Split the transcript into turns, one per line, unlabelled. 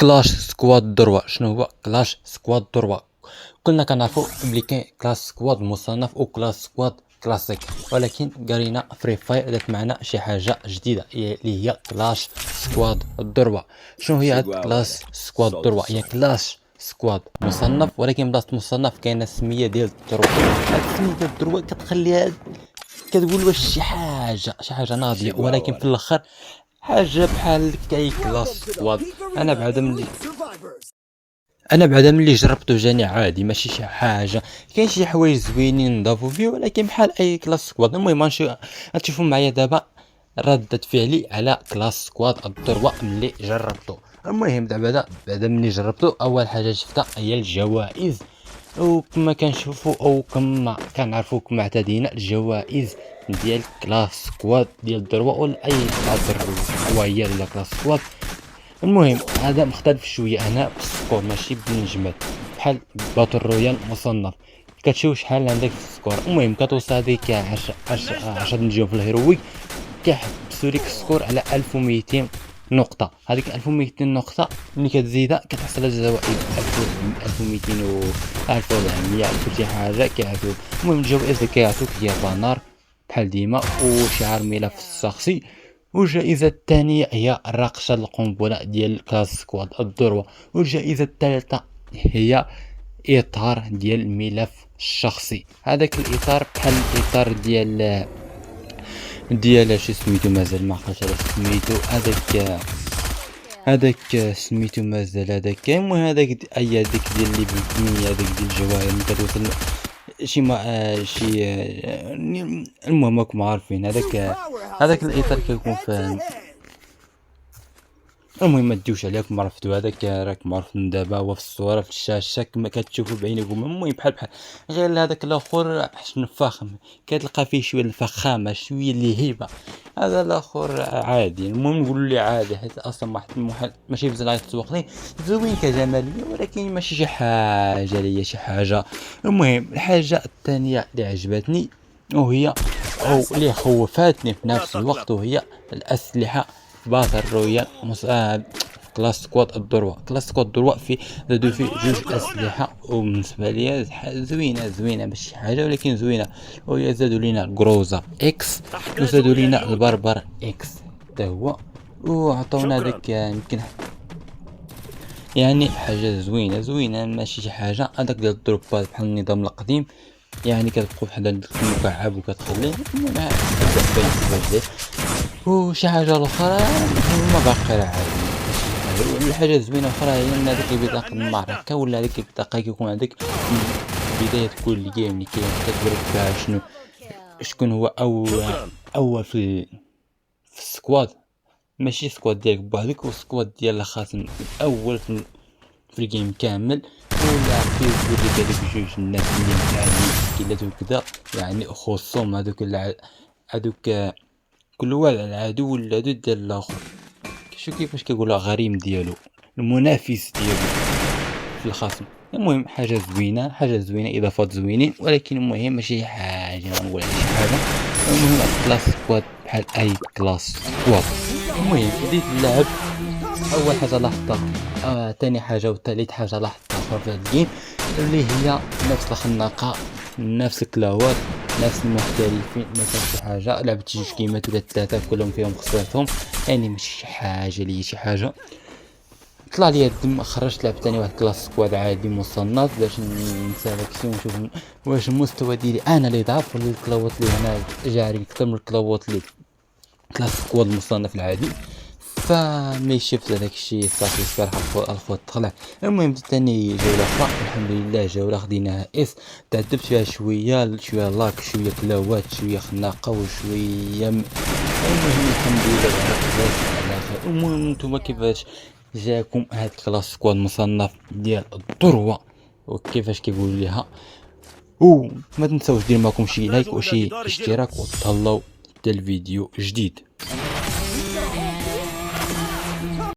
كلاش سكواد دروا. شنو هو كلاش سكواد دروا؟ كلنا كنعرفوا بلي كاين كلاس سكواد مصنف او كلاس سكواد كلاسيك، ولكن قرينا فري فاير دات معنا شي حاجه جديده اللي هي كلاش سكواد دروا. شنو هي هاد كلاس سكواد دروا؟ هي كلاش سكواد مصنف، ولكن بلاصه مصنف كاينه السميه ديال الدروا. هاد السميه ديال الدروا كتخليها كتقول واش شي حاجه ناضيه، ولكن في الاخر حاجه بحال كاي كلاس سكواد. انا بعدا ملي جربته جاني عادي، ماشي شي حاجه. كاين شي حوايج زوينين نضافوا فيه، ولكن بحال اي كلاس سكواد. المهم غتشوفوا معايا دابا ردة فعلي على كلاس سكواد الدروا ملي جربته. المهم بعدا ملي جربته اول حاجه شفتها هي الجوائز، وكما كنشوفوا او كما كنعرفوا كما اعتدينا الجوائز ديال كلاس سكواد ديال الدروا ولا اي كلاس هوايه ولا كلاس سكواد. المهم هذا مختلف شويه هنا بالسكور، ماشي بالنجمات بحال باتل رويال مصنف. كتشوف شحال عندك في السكور. المهم كتوصل هذيك 10 نجوم في الهيرويك، كيحبسوا لك السكور على 1200 نقطه. هذيك 1200 نقطه ملي كتزيدها كتحصل الجوائز 1200 و 1400 شي حاجه كيعطيو. المهم الجوائز اللي كيعطوك هي بانار بحال ديما وشعار ملف الشخصي، والجائزة الثانية هي رقشة القنبلة ديال كلاس سكواد الذروة، والجائزة الثالثة هي إطار ديال الملف الشخصي. هذاك الإطار بحال الإطار ديال شي سميتو مازال ما عقلتش على سميتو هذاك سميتو مازال هذاك. المهم هذاك ديك ديال اللي بالدنيا هذاك ديال الجواهر اللي كتوصل شي ما المهم راكم عارفين هذاك الاطار كيكون في. المهم ما تديوش عليكم، عرفتوا هذاك راكم عارفين دابا هو في الصوره في الشاشه كما كتشوفوا بعينكم. المهم بحال غير هذاك الاخر حشن فخم، كتلقى فيه شويه الفخامه شويه اللي هيبه. هذا الاخر عادي. المهم نقولوا لي عادي حيت اصلا ماشي بزاف تسوق ليه زوين كجماليه، ولكن ماشي شي حاجه ليا شي حاجه. المهم الحاجه الثانيه اللي عجبتني وهي او اللي خوفتني في نفس الوقت وهي الاسلحه باتل رويال كلاس سكواد الذروة. كلاس سكواد الذروة زادوا فيه جوج اسلحه، وبالنسبه لي زوينه ماشي شي حاجه ولكن زوينه. وهي زادوا لينا الجروزا اكس وزادوا لينا البربر اكس حتى هو، وعطونا داك يمكن يعني حاجه زوينه ماشي شي حاجه. هذاك ديال الدروبات بحال النظام القديم، يعني كتبقى بحال المكعب وكتخليه ما وشي حاجه الاخرى ما باقي راه عادي. الحاجه الزوينه الاخرى هي ان هذيك البطاقه المعركه ولا هذيك البطاقه كيكون عندك بدايه كل جيم اللي كتوريك فيها شكون هو اول في السكواد، ماشي سكواد ديالك بوحدك والسكواد ديال الخاتم الاول في الجيم كامل، ولا في يوريك هذوك جوج الناس اللي متعادلين كذا يعني خصهم هذوك كل واحد على العدو ولا ديال الاخر. شو كيفاش كيقولوا غريم ديالو المنافس ديالو في الخصم. المهم حاجه زوينه اضافات زوينين، ولكن المهم ماشي حاجه نقول شي حاجه. المهم كلاس سكواد بحال اي كلاس سكواد. المهم بديت اللعب، اول حاجه لاحظتها ثاني حاجه وثالث حاجه لاحظتها في الجيم اللي هي نفس الخناقه نفس الكلاوات نفس المحترفين نفس شي حاجه. لعبت جوج كيمات ولا ثلاثه كلهم فيهم خسرتهم، يعني ماشي شي حاجه لي شي حاجه. طلع لي الدم، خرجت لعبت ثاني واحد كلاس سكواد عادي مصنف باش نسالكسيون ونشوف واش المستوى ديالي انا اللي ضعف ولا الكلاوات اللي هنا جاري اكثر من الكلاوات اللي كلاس سكواد مصنف العادي. فمي شفت هذاك الشيء صافي الصراحه الخوت طلع. المهم ثاني جوله اخرى الحمد لله جوله خديناها اس، تعذبت فيها شويه لاك شويه كلاوات شويه خناقه وشويه المهم الحمد لله على خير. المهم نتوما كيفاش جاكم هاد كلاس سكواد مصنف ديال الذروه وكيفاش كيقولوا ليها؟ وما تنساوش دير معكم شي لايك وشي اشتراك وتهلاو حتى الفيديو جديد.